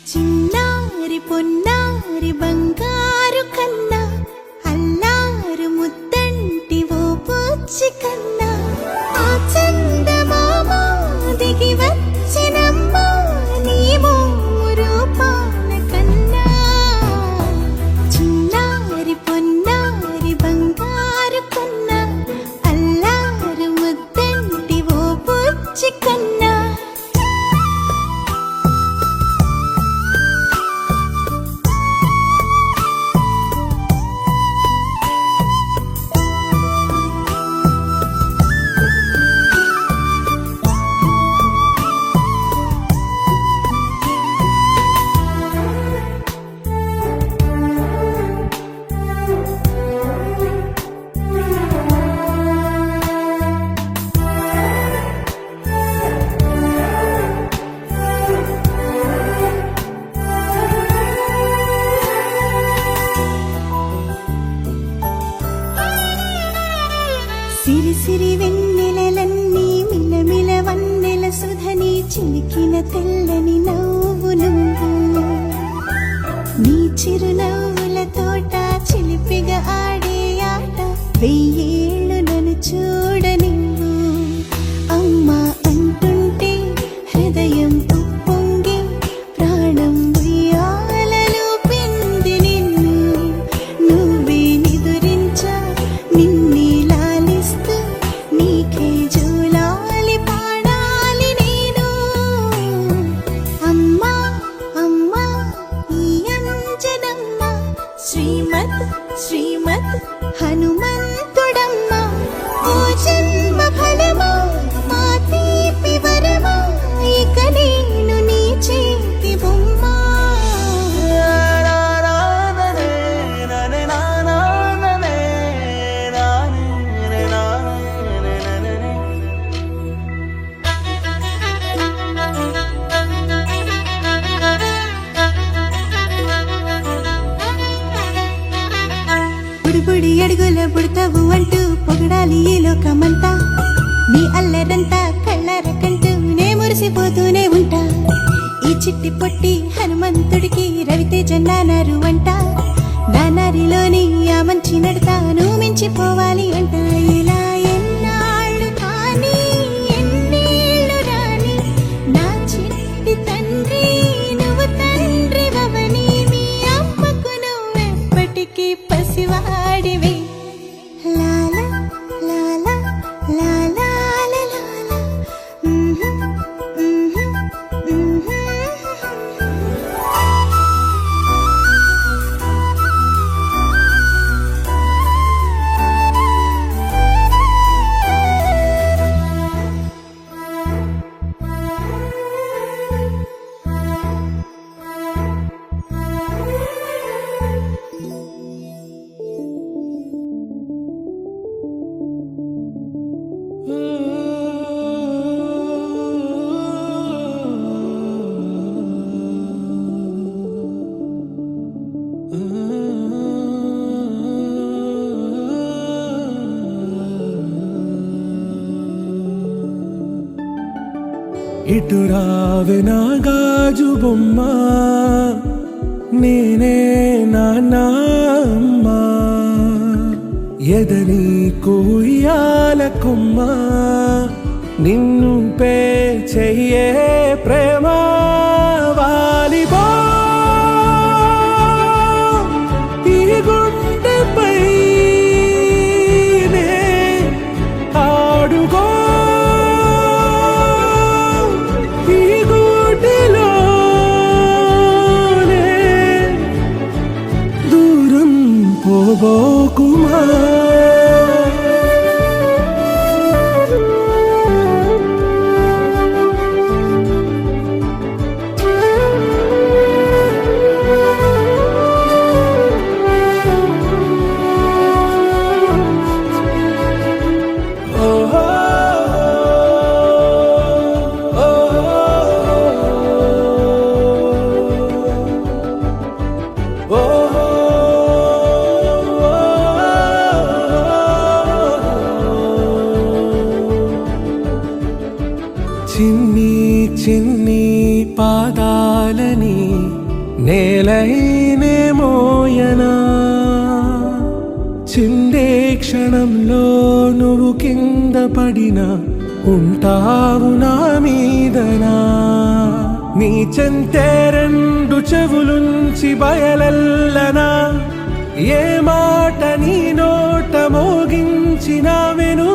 చిన్నారి పొన్నారి బంగారు కన్నా అల్లారు ముద్దంటి ఓ పూచి కన్నా ఆ చందమామ దిగి వచ్చినమ్మా నీ రూపాల కన్నా చిన్నారి పొన్నారి బంగారు కన్నా అల్లారు ముద్దంటి ఓ పూచి కన్నా సిరి సిరి వెన్నెలలన్నీ మిలమిల వన్నెల సుధని చిలికిన తెల్లని నవ్వు నువ్వు నీ చిరునవ్వుల తోట చిలిపిగా ఆడే ఆట వెయ్యేళ్ళు నన్ను చూడ నువ్వు అమ్మా అంటుంటే హృదయం ఉప్పొంగి ప్రాణం ఉయ్యాలలో పింది నిన్ను నువ్వే నిదురించా నిన్నే నీకే జోలాలి పాడాలి నేను అమ్మా అమ్మా ఈ అంజనమ్మ శ్రీమత్ శ్రీమత్ హనుమంతుడమ్మ ఓ జన్మ ఫలమా మా తీపి వరమా ఇక నేను నీ చేతి బొమ్మ బుడి అడుగుల బుడతావు అంటూ పొగడాలి ఈ లోకమంతా నీ అల్లరంతా కళ్ళార కంటూ నే మురిసిపోతూనే ఉంటా ఈ చిట్టి పొట్టి హనుమంతుడికి రవితేజ నానారు అంట నానారిలోని ఆ మంచి నడతాను మించిపోవాలి అంట ఇలా ఎన్నాళ్ళు కానీ ఎన్నేళ్ళు రాని నా చిట్టి తండ్రి నువ్వు తండ్రి వవని మీ అమ్మకు నువ్వెప్పటికీ పసివాడివి లాలా లాలా లాలా లాలా ఇటు రావే నా గాజు బొమ్మ, నేనే నాన్న అమ్మా. ఎదని కూయాల కొమ్మ, నిన్ను పే చెయ్యే ప్రేమ. వాలిబో ఈ గుండెపై నే ఆడుకో, ఈ గూటిలోనే దూరం పోబోకుమా. చిన్ని చిన్ని పాదాలని నేలైనే మోయనా, చిందే క్షణంలో నువ్వు కింద పడినా ఉంటావు నా మీదనా. నీ చెంతే రెండు చెవులుంచి బయలెల్లనా, ఏ మాట నీ నోట మోగించిన వెను